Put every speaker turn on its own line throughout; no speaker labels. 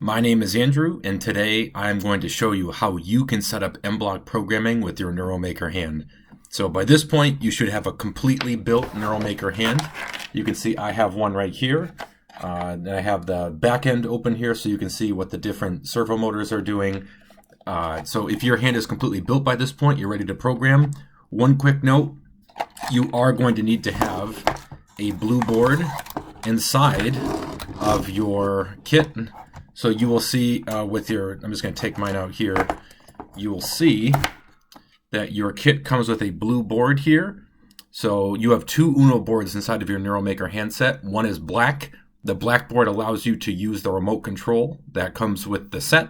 My name is Andrew, and today I'm going to show you how you can set up mBlock programming with your NeuroMaker Hand. So by this point, you should have a completely built NeuroMaker Hand. You can see I have one right here. And I have the back end open here so you can see what the different servo motors are doing. So if your hand is completely built by this point, you're ready to program. One quick note, you are going to need to have a blue board inside of your kit. So you will see with your, I'm just going to take mine out here, you will see that your kit comes with a blue board here. So you have two Uno boards inside of your NeuroMaker handset. One is black. The black board allows you to use the remote control that comes with the set.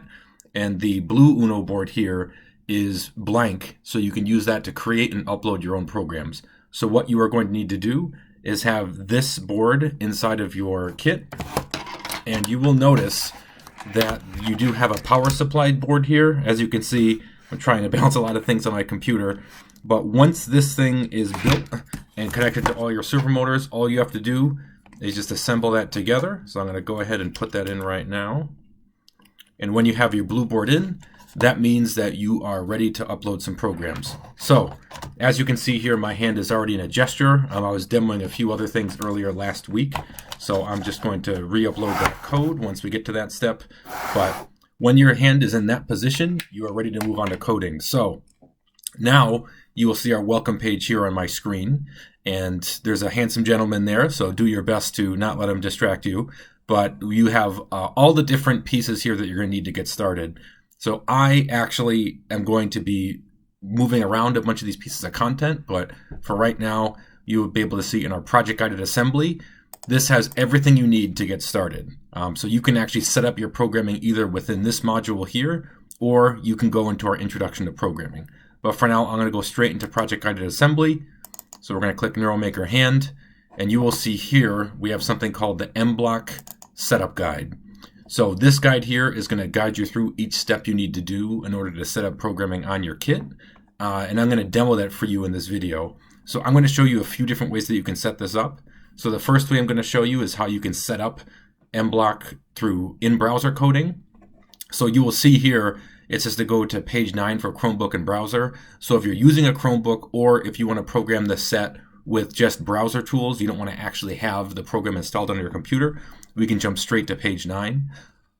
And the blue Uno board here is blank, so you can use that to create and upload your own programs. So what you are going to need to do is have this board inside of your kit, and you will notice that you do have a power supply board here. As you can see, I'm trying to balance a lot of things on my computer, but once this thing is built and connected to all your servo motors, all you have to do is just assemble that together. So I'm going to go ahead and put that in right now. And when you have your blue board in, that means that you are ready to upload some programs. So, as you can see here, my hand is already in a gesture. I was demoing a few other things earlier last week, so I'm just going to re-upload that code once we get to that step. But when your hand is in that position, you are ready to move on to coding. So, now you will see our welcome page here on my screen, and there's a handsome gentleman there, so do your best to not let him distract you. But you have all the different pieces here that you're going to need to get started. So I actually am going to be moving around a bunch of these pieces of content, but for right now, you will be able to see in our project guided assembly, this has everything you need to get started. So you can actually set up your programming either within this module here, or you can go into our introduction to programming. But for now, I'm going to go straight into project guided assembly. So we're going to click NeuroMaker Hand, and you will see here, we have something called the mBlock setup guide. So this guide here is going to guide you through each step you need to do in order to set up programming on your kit. And I'm going to demo that for you in this video. So I'm going to show you a few different ways that you can set this up. So the first way I'm going to show you is how you can set up mBlock through in-browser coding. So you will see here, it says to go to page 9 for Chromebook and browser. So if you're using a Chromebook, or if you want to program the set with just browser tools, you don't want to actually have the program installed on your computer, we can jump straight to page 9.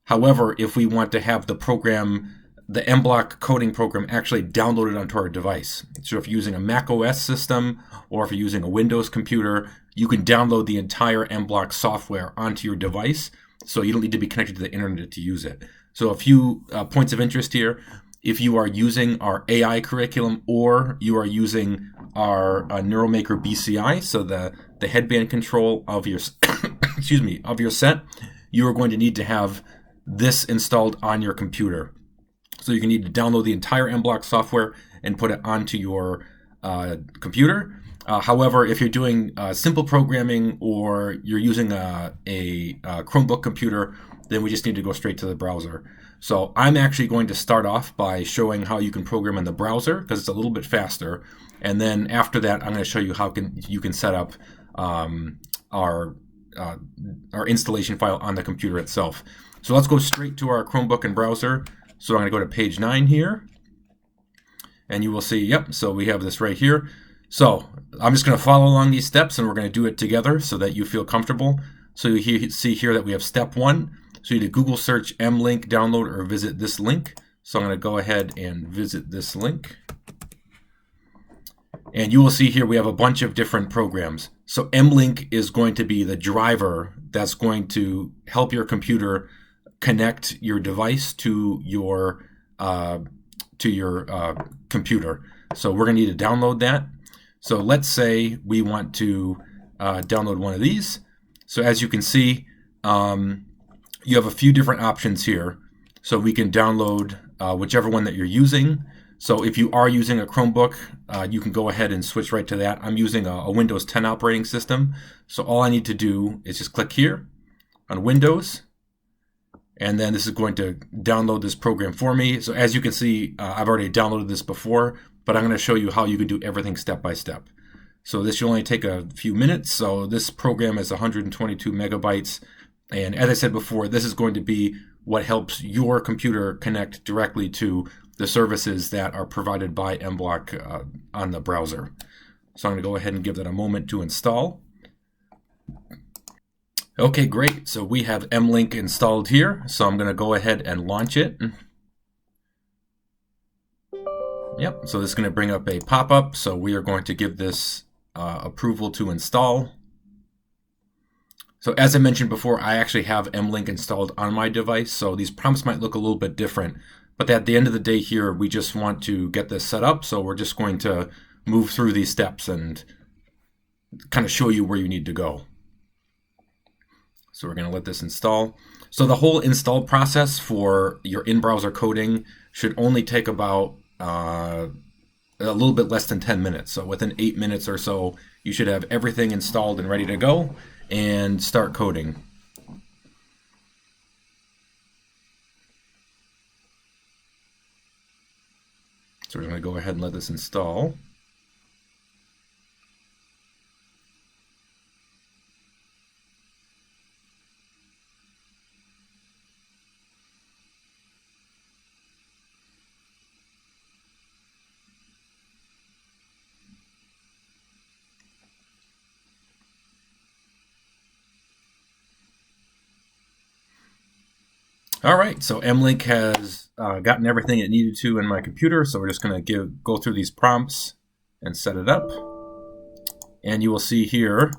However, if we want to have the program, the mBlock coding program, actually downloaded onto our device, so if you're using a Mac OS system or if you're using a Windows computer, you can download the entire mBlock software onto your device, so you don't need to be connected to the internet to use it. So a few points of interest here. If you are using our AI curriculum, or you are using our NeuroMaker BCI, so the headband control of your excuse me, of your set, you are going to need to have this installed on your computer. So you can need to download the entire mBlock software and put it onto your computer. However, if you're doing simple programming, or you're using a Chromebook computer, then we just need to go straight to the browser. So I'm actually going to start off by showing how you can program in the browser, because it's a little bit faster. And then after that, I'm going to show you how you can set up our installation file on the computer itself. So let's go straight to our Chromebook and browser. So I'm going to go to page 9 here, and you will see, yep, so we have this right here. So I'm just going to follow along these steps, and we're going to do it together so that you feel comfortable. So you see here that we have step 1. So you need to Google search mLink, download, or visit this link. So I'm going to go ahead and visit this link. And you will see here we have a bunch of different programs. So mLink is going to be the driver that's going to help your computer connect your device to your computer. So we're going to need to download that. So let's say we want to download one of these. So as you can see, you have a few different options here. So we can download whichever one that you're using. So if you are using a Chromebook, you can go ahead and switch right to that. I'm using a Windows 10 operating system. So all I need to do is just click here on Windows, and then this is going to download this program for me. So as you can see, I've already downloaded this before, but I'm going to show you how you can do everything step by step. So this should only take a few minutes. So this program is 122 megabytes. And as I said before, this is going to be what helps your computer connect directly to the services that are provided by mBlock on the browser. So I'm going to go ahead and give that a moment to install. Okay, great. So we have mLink installed here. So I'm going to go ahead and launch it. Yep, so this is going to bring up a pop-up. So we are going to give this approval to install. So as I mentioned before, I actually have mLink installed on my device. So these prompts might look a little bit different. But at the end of the day here, we just want to get this set up. So we're just going to move through these steps and kind of show you where you need to go. So we're going to let this install. So the whole install process for your in-browser coding should only take about a little bit less than 10 minutes. So within 8 minutes or so, you should have everything installed and ready to go and start coding. So we're going to go ahead and let this install. All right, so mLink has gotten everything it needed to in my computer, so we're just going to go through these prompts and set it up. And you will see here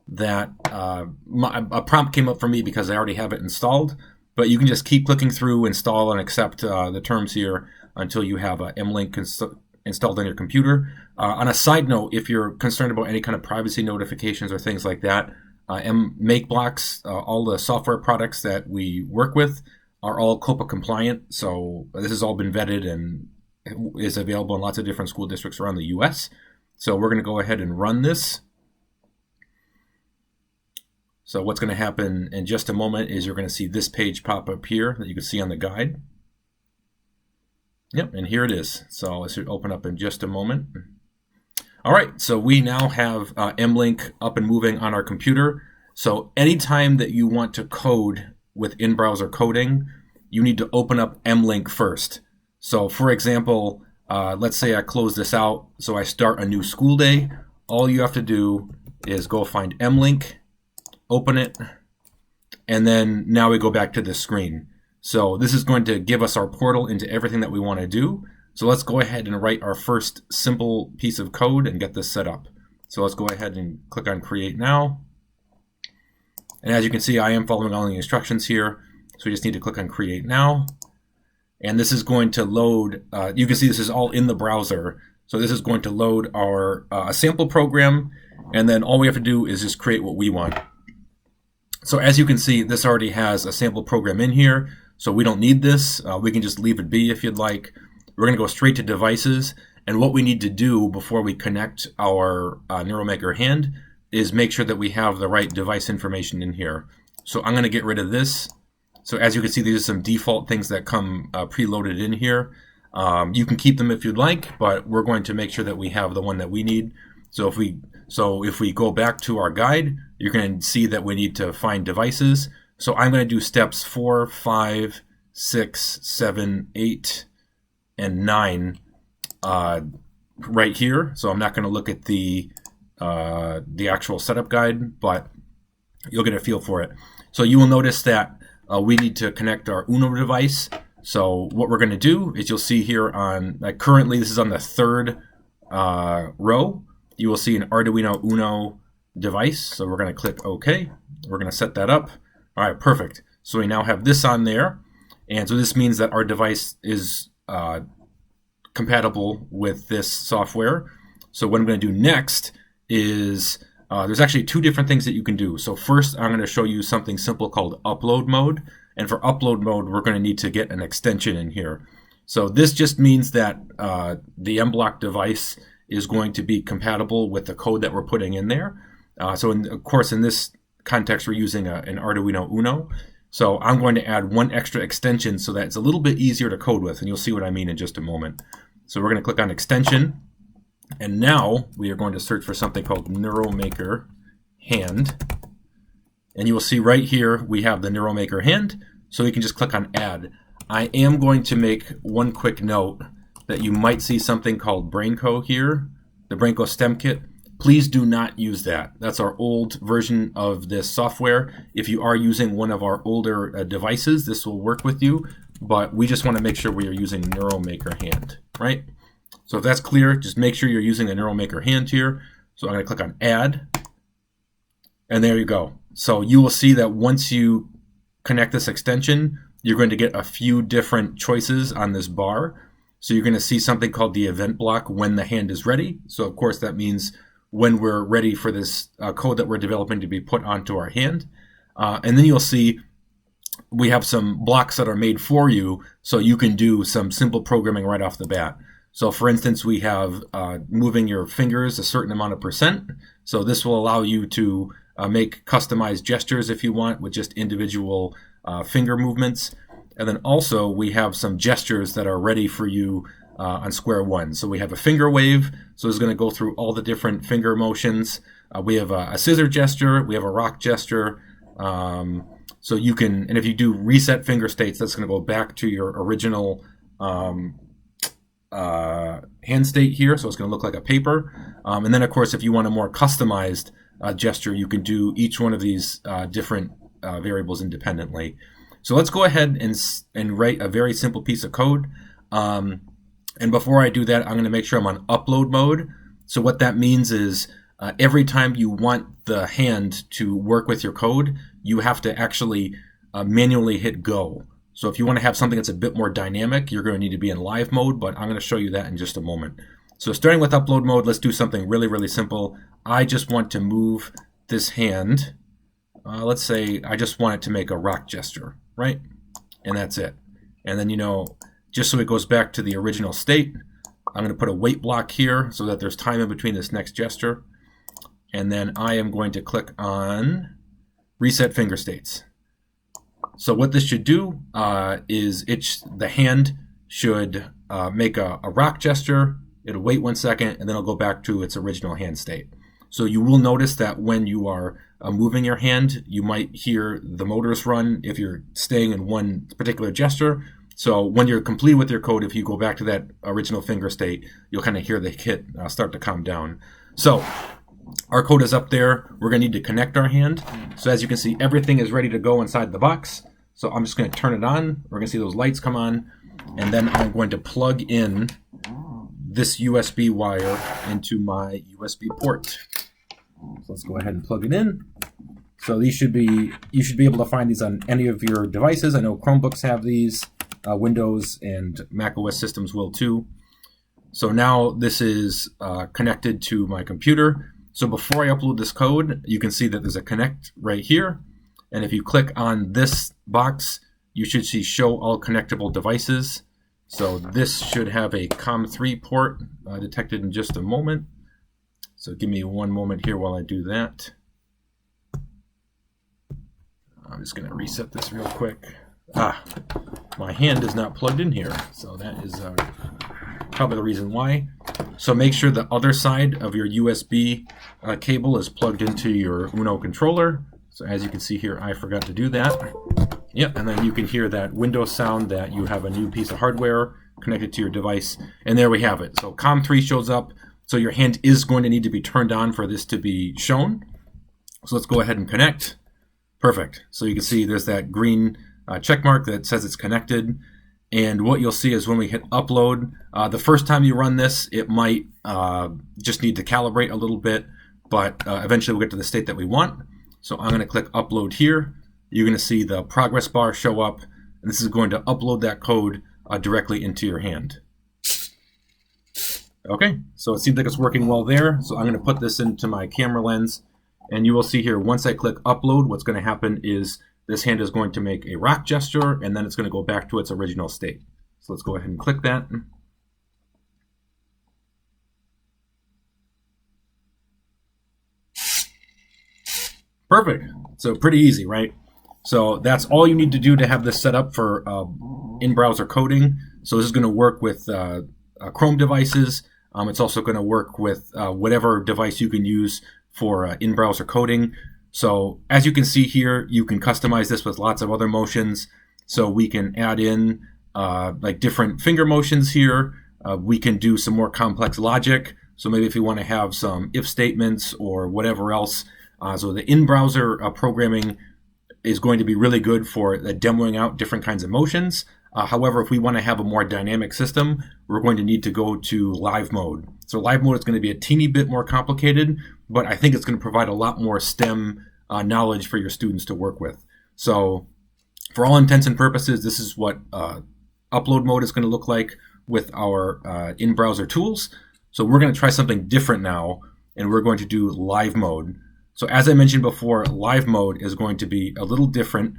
that a prompt came up for me because I already have it installed, but you can just keep clicking through, install, and accept the terms here until you have mLink installed on your computer. On a side note, if you're concerned about any kind of privacy notifications or things like that, mBlock, all the software products that we work with, are all COPPA compliant. So this has all been vetted and is available in lots of different school districts around the US. So we're going to go ahead and run this. So what's going to happen in just a moment is you're going to see this page pop up here that you can see on the guide. Yep, and here it is. So it should open up in just a moment. All right, so we now have mLink up and moving on our computer. So anytime that you want to code with in-browser coding, you need to open up mLink first. So for example, let's say I close this out, so I start a new school day. All you have to do is go find mLink, open it, and then now we go back to this screen. So this is going to give us our portal into everything that we want to do. So let's go ahead and write our first simple piece of code and get this set up. So let's go ahead and click on Create Now. And as you can see, I am following all the instructions here. So we just need to click on Create Now. And this is going to load, you can see this is all in the browser. So this is going to load our a sample program. And then all we have to do is just create what we want. So as you can see, this already has a sample program in here. So we don't need this. We can just leave it be if you'd like. We're going to go straight to devices. And what we need to do before we connect our NeuroMaker Hand is make sure that we have the right device information in here. So I'm going to get rid of this. So as you can see, these are some default things that come preloaded in here. You can keep them if you'd like, but we're going to make sure that we have the one that we need. So if we go back to our guide, you're going to see that we need to find devices. So I'm going to do steps 4, 5, 6, 7, 8, and 9 right here. So I'm not going to look at the actual setup guide, but you'll get a feel for it. So you will notice that we need to connect our Uno device. So what we're going to do is you'll see here on, currently this is on the third row. You will see an Arduino Uno device. So we're going to click OK. We're going to set that up. All right, perfect. So we now have this on there. And so this means that our device is compatible with this software. So what I'm going to do next is there's actually two different things that you can do. So first, I'm going to show you something simple called upload mode. And for upload mode, we're going to need to get an extension in here. So this just means that the mBlock device is going to be compatible with the code that we're putting in there. Of course, in this context, we're using an Arduino Uno. So I'm going to add one extra extension so that it's a little bit easier to code with. And you'll see what I mean in just a moment. So we're going to click on extension. And now we are going to search for something called NeuroMaker Hand. And you will see right here we have the NeuroMaker Hand. So you can just click on Add. I am going to make one quick note that you might see something called BrainCo here, the BrainCo STEM Kit. Please do not use that. That's our old version of this software. If you are using one of our older devices, this will work with you, but we just want to make sure we are using NeuroMaker Hand, right? So if that's clear, just make sure you're using the NeuroMaker Hand here. So I'm going to click on Add, and there you go. So you will see that once you connect this extension, you're going to get a few different choices on this bar. So you're going to see something called the event block when the hand is ready. So of course that means when we're ready for this code that we're developing to be put onto our hand. And then you'll see we have some blocks that are made for you so you can do some simple programming right off the bat. So for instance, we have moving your fingers a certain amount of %. So this will allow you to make customized gestures if you want with just individual finger movements. And then also we have some gestures that are ready for you on square one. So we have a finger wave. So it's going to go through all the different finger motions. We have a scissor gesture. We have a rock gesture. So you can, and if you do reset finger states, that's going to go back to your original hand state here. So it's going to look like a paper. And then of course, if you want a more customized gesture, you can do each one of these different variables independently. So let's go ahead and write a very simple piece of code. And before I do that, I'm going to make sure I'm on upload mode. So what that means is every time you want the hand to work with your code, you have to actually manually hit go. So if you want to have something that's a bit more dynamic, you're going to need to be in live mode, but I'm going to show you that in just a moment. So starting with upload mode, let's do something really, really simple. I just want to move this hand. Let's say I just want it to make a rock gesture, right? And that's it. And then, just so it goes back to the original state, I'm going to put a wait block here so that there's time in between this next gesture. And then I am going to click on reset finger states. So what this should do is the hand should make a rock gesture. It'll wait 1 second, and then it'll go back to its original hand state. So you will notice that when you are moving your hand, you might hear the motors run if you're staying in one particular gesture. So when you're complete with your code, if you go back to that original finger state, you'll kind of hear the kit start to calm down. So our code is up there. We're going to need to connect our hand. So as you can see, everything is ready to go inside the box. So I'm just going to turn it on. We're going to see those lights come on. And then I'm going to plug in this USB wire into my USB port. So let's go ahead and plug it in. So you should be able to find these on any of your devices. I know Chromebooks have these, Windows and Mac OS systems will too. So now this is connected to my computer. So before I upload this code, you can see that there's a connect right here. And if you click on this box, you should see show all connectable devices. So this should have a COM3 port detected in just a moment. So give me one moment here while I do that. I'm just going to reset this real quick. My hand is not plugged in here. So that is probably the reason why. So make sure the other side of your USB cable is plugged into your Uno controller. So as you can see here, I forgot to do that. Yep, and then you can hear that Windows sound that you have a new piece of hardware connected to your device. And there we have it. So COM3 shows up. So your hand is going to need to be turned on for this to be shown. So let's go ahead and connect. Perfect. So you can see there's that green check mark that says it's connected. And what you'll see is when we hit upload, the first time you run this, it might just need to calibrate a little bit, but eventually we'll get to the state that we want. So I'm going to click upload here. You're going to see the progress bar show up, and this is going to upload that code directly into your hand. Okay, so it seems like it's working well there. So I'm going to put this into my camera lens, and you will see here, once I click upload, what's going to happen is this hand is going to make a rock gesture, and then it's going to go back to its original state. So let's go ahead and click that. Perfect. So pretty easy, right? So that's all you need to do to have this set up for in-browser coding. So this is going to work with Chrome devices. It's also going to work with whatever device you can use for in-browser coding. So as you can see here, you can customize this with lots of other motions. So we can add in like different finger motions here. We can do some more complex logic. So maybe if you want to have some if statements or whatever else. So the in-browser programming is going to be really good for demoing out different kinds of motions. However, if we want to have a more dynamic system, we're going to need to go to live mode. So live mode is going to be a teeny bit more complicated, but I think it's going to provide a lot more STEM knowledge for your students to work with. So for all intents and purposes, this is what upload mode is going to look like with our in-browser tools. So we're going to try something different now, and we're going to do live mode. So as I mentioned before, live mode is going to be a little different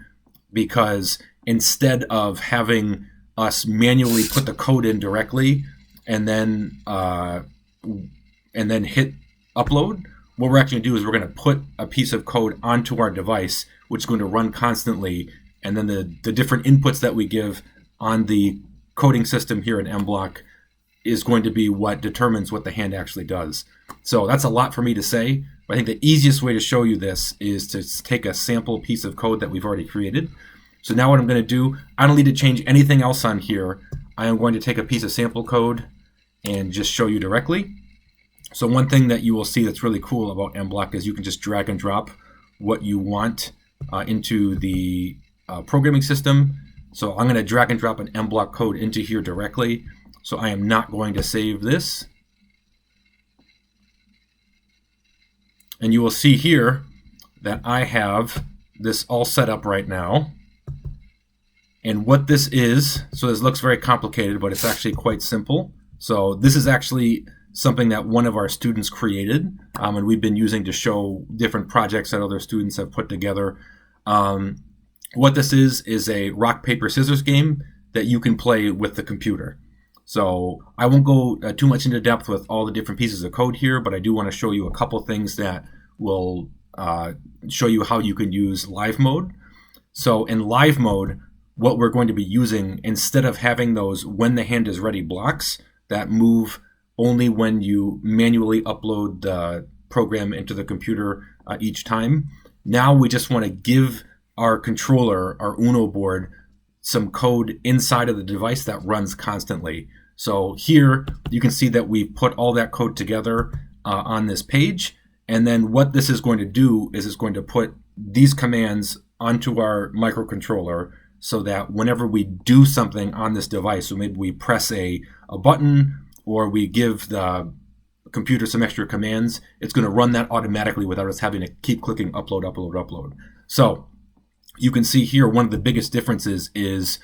because instead of having us manually put the code in directly and then hit upload, what we're actually going to do is we're going to put a piece of code onto our device, which is going to run constantly, and then the different inputs that we give on the coding system here in mBlock is going to be what determines what the hand actually does. So that's a lot for me to say. I think the easiest way to show you this is to take a sample piece of code that we've already created. So now what I'm going to do, I don't need to change anything else on here. I am going to take a piece of sample code and just show you directly. So one thing that you will see that's really cool about mBlock is you can just drag and drop what you want into the programming system. So I'm going to drag and drop an mBlock code into here directly. So I am not going to save this. And you will see here that I have this all set up right now. And what this is, so this looks very complicated, but it's actually quite simple. So this is actually something that one of our students created, and we've been using to show different projects that other students have put together. What this is a rock, paper, scissors game that you can play with the computer. So I won't go too much into depth with all the different pieces of code here, but I do want to show you a couple things that will show you how you can use live mode. So in live mode, what we're going to be using, instead of having those when the hand is ready blocks that move only when you manually upload the program into the computer each time, now we just want to give our controller, our Uno board, some code inside of the device that runs constantly. So here you can see that we've put all that code together on this page. And then what this is going to do is it's going to put these commands onto our microcontroller so that whenever we do something on this device, so maybe we press a button or we give the computer some extra commands, it's going to run that automatically without us having to keep clicking upload, upload, upload. So you can see here one of the biggest differences is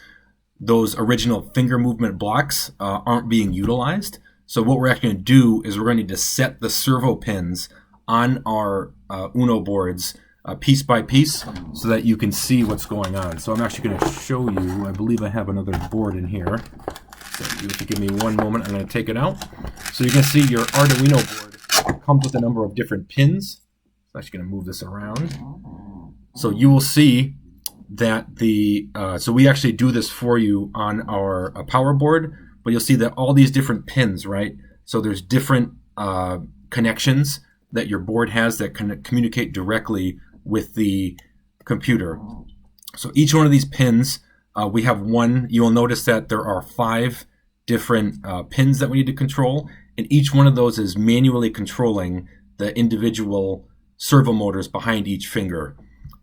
those original finger movement blocks aren't being utilized. So what we're actually going to do is we're going to need to set the servo pins on our Uno boards piece by piece so that you can see what's going on. So I'm actually going to show you, I believe I have another board in here. So if you give me one moment, I'm going to take it out. So you can see your Arduino board comes with a number of different pins. I'm actually going to move this around. So you will see that so we actually do this for you on our power board, but you'll see that all these different pins, right? So there's different connections that your board has that can communicate directly with the computer. So each one of these pins, we have one. You'll notice that there are 5 different pins that we need to control, and each one of those is manually controlling the individual servo motors behind each finger.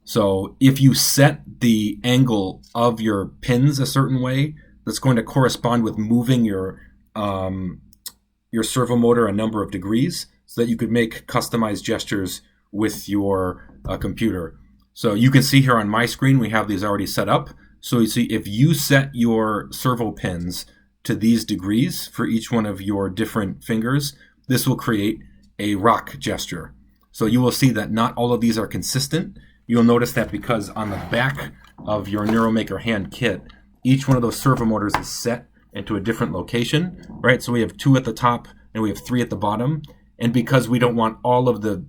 So if you set the angle of your pins a certain way, that's going to correspond with moving your servo motor a number of degrees so that you could make customized gestures with your computer. So you can see here on my screen, we have these already set up. So you see if you set your servo pins to these degrees for each one of your different fingers, this will create a rock gesture. So you will see that not all of these are consistent. You'll notice that because on the back of your NeuroMaker Hand kit, each one of those servo motors is set into a different location, right? So we have 2 at the top and we have 3 at the bottom. And because we don't want all of the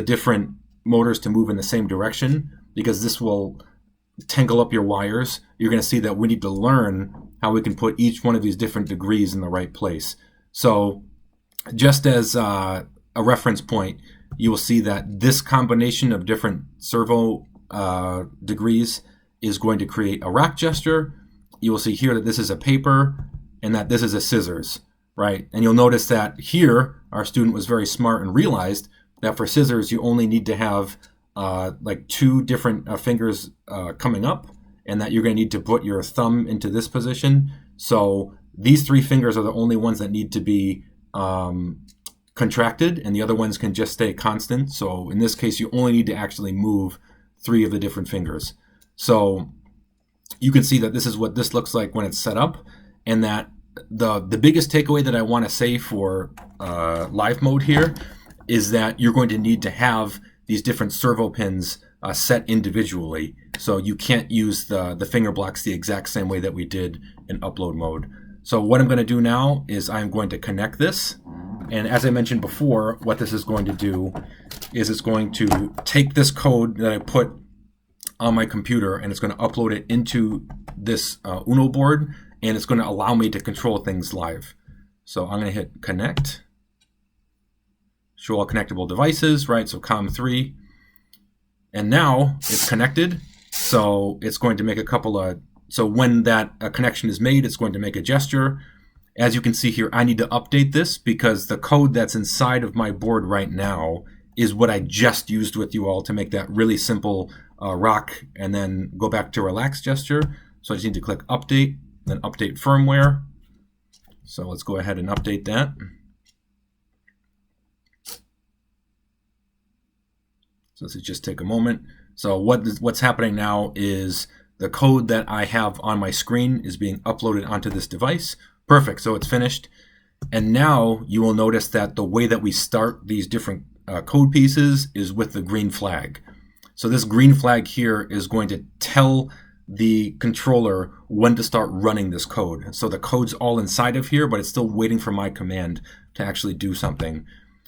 different motors to move in the same direction, because this will tangle up your wires, you're going to see that we need to learn how we can put each one of these different degrees in the right place. So just as a reference point, you will see that this combination of different servo degrees is going to create a rock gesture. You will see here that this is a paper and that this is a scissors, right? And you'll notice that here, our student was very smart and realized that for scissors, you only need to have like 2 different fingers coming up, and that you're going to need to put your thumb into this position. So these 3 fingers are the only ones that need to be contracted, and the other ones can just stay constant. So in this case, you only need to actually move 3 of the different fingers. So you can see that this is what this looks like when it's set up, and that the biggest takeaway that I want to say for live mode here is that you're going to need to have these different servo pins set individually. So you can't use the finger blocks the exact same way that we did in upload mode. So what I'm going to do now is I'm going to connect this. And as I mentioned before, what this is going to do is it's going to take this code that I put on my computer and it's going to upload it into this Uno board, and it's going to allow me to control things live. So I'm going to hit connect, show all connectable devices, right? So COM3, and now it's connected. So it's going to make a couple of, so when that connection is made, it's going to make a gesture. As you can see here, I need to update this because the code that's inside of my board right now is what I just used with you all to make that really simple rock and then go back to relax gesture. So I just need to click update, then update firmware. So let's go ahead and update that. So this is just take a moment. So what's happening now is the code that I have on my screen is being uploaded onto this device. Perfect, so it's finished. And now you will notice that the way that we start these different code pieces is with the green flag. So this green flag here is going to tell the controller when to start running this code. So the code's all inside of here, but it's still waiting for my command to actually do something.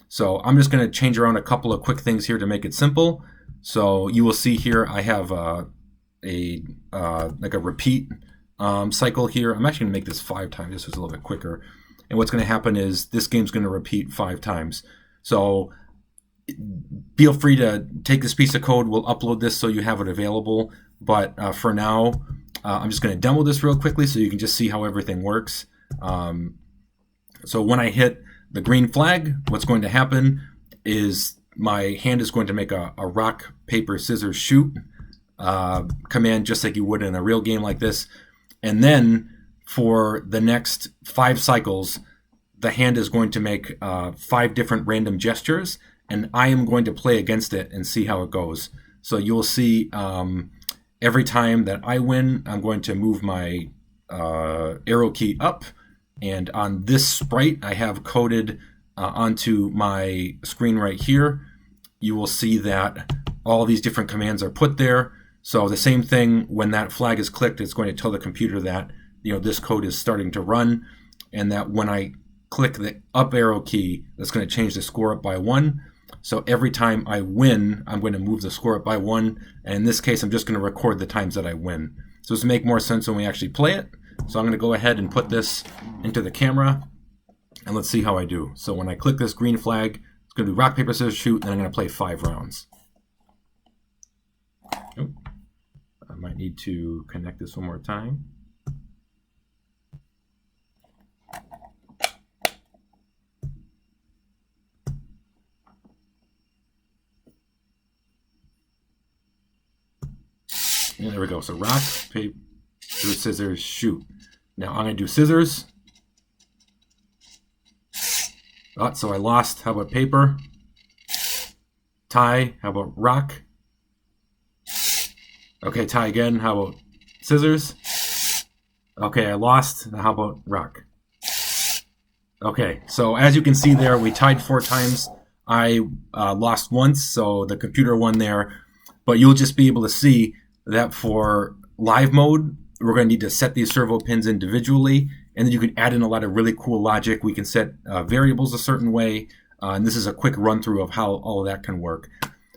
So I'm just going to change around a couple of quick things here to make it simple. So you will see here I have like a repeat cycle here. I'm actually going to make this 5 times just so it's a little bit quicker. And what's going to happen is this game's going to repeat 5 times. So feel free to take this piece of code. We'll upload this so you have it available. But for now, I'm just going to demo this real quickly so you can just see how everything works. So when I hit the green flag, what's going to happen is my hand is going to make a rock, paper, scissors, shoot command just like you would in a real game like this. And then for the next 5 cycles, the hand is going to make 5 different random gestures, and I am going to play against it and see how it goes. So you'll see every time that I win, I'm going to move my arrow key up, and on this sprite I have coded onto my screen right here. You will see that all these different commands are put there. So the same thing, when that flag is clicked, it's going to tell the computer that this code is starting to run, and that when I click the up arrow key, that's going to change the score up by 1. So every time I win, I'm going to move the score up by 1. And in this case, I'm just going to record the times that I win. So this will make more sense when we actually play it. So I'm going to go ahead and put this into the camera, and let's see how I do. So when I click this green flag, it's going to do rock, paper, scissors, shoot, and I'm going to play 5 rounds. Oh, I might need to connect this one more time. And there we go. So rock, paper, scissors, shoot. Now I'm going to do scissors. Oh, so I lost. How about paper? Tie. How about rock? Okay, tie again. How about scissors? Okay, I lost. Now how about rock? Okay, so as you can see there, we tied 4 times. I lost once, so the computer won there. But you'll just be able to see that for live mode, we're going to need to set these servo pins individually, and then you can add in a lot of really cool logic. We can set variables a certain way, and this is a quick run through of how all of that can work.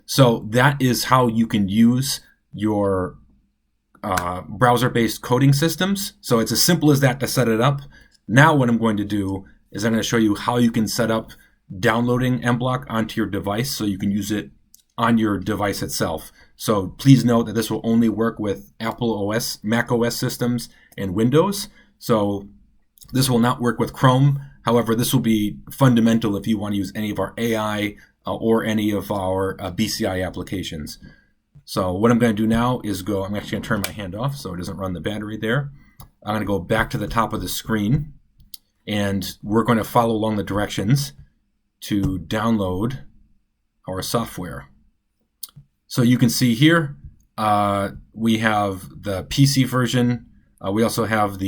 So that is how you can use your browser-based coding systems. So it's as simple as that to set it up. Now what I'm going to do is I'm going to show you how you can set up downloading mBlock onto your device so you can use it on your device itself. So please note that this will only work with Apple OS, Mac OS systems, and Windows. So this will not work with Chrome. However, this will be fundamental if you want to use any of our AI or any of our BCI applications. So what I'm going to do now is I'm actually going to turn my hand off so it doesn't run the battery there. I'm going to go back to the top of the screen, and we're going to follow along the directions to download our software. So you can see here, we have the PC version. We also have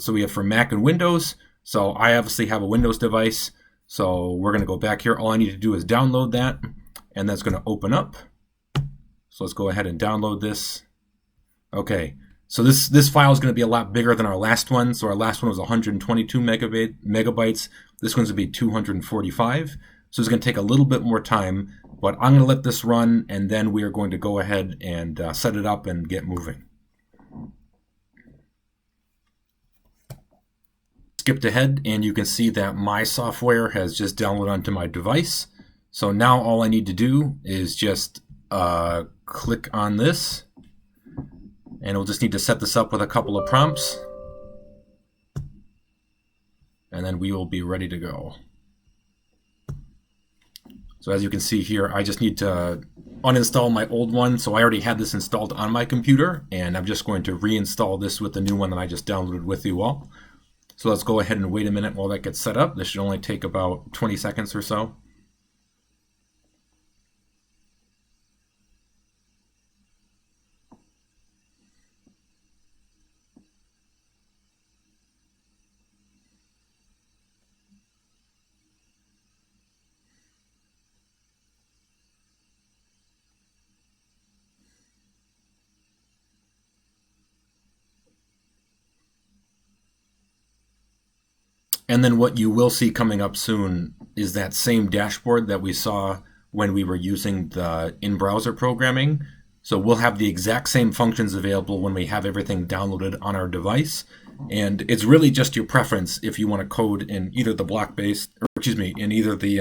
so we have for Mac and Windows. So I obviously have a Windows device. So we're going to go back here. All I need to do is download that, and that's going to open up. So let's go ahead and download this. Okay, so this file is going to be a lot bigger than our last one. So our last one was 122 megabytes. This one's going to be 245. So it's going to take a little bit more time, but I'm going to let this run, and then we are going to go ahead and set it up and get moving. Skipped ahead, and you can see that my software has just downloaded onto my device. So now all I need to do is just click on this, and we'll just need to set this up with a couple of prompts, and then we will be ready to go. So as you can see here, I just need to uninstall my old one. So I already had this installed on my computer, and I'm just going to reinstall this with the new one that I just downloaded with you all. So let's go ahead and wait a minute while that gets set up. This should only take about 20 seconds or so. And then what you will see coming up soon is that same dashboard that we saw when we were using the in-browser programming. So we'll have the exact same functions available when we have everything downloaded on our device. And it's really just your preference if you want to code in either the block-based, or excuse me, in either the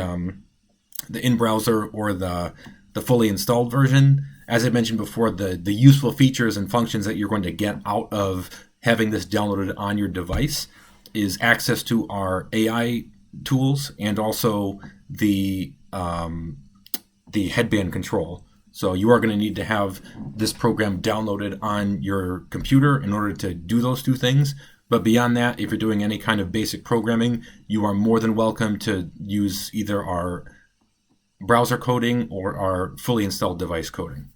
in-browser or the fully installed version. As I mentioned before, the useful features and functions that you're going to get out of having this downloaded on your device is access to our AI tools and also the headband control. So you are going to need to have this program downloaded on your computer in order to do those two things. But beyond that, if you're doing any kind of basic programming, you are more than welcome to use either our browser coding or our fully installed device coding.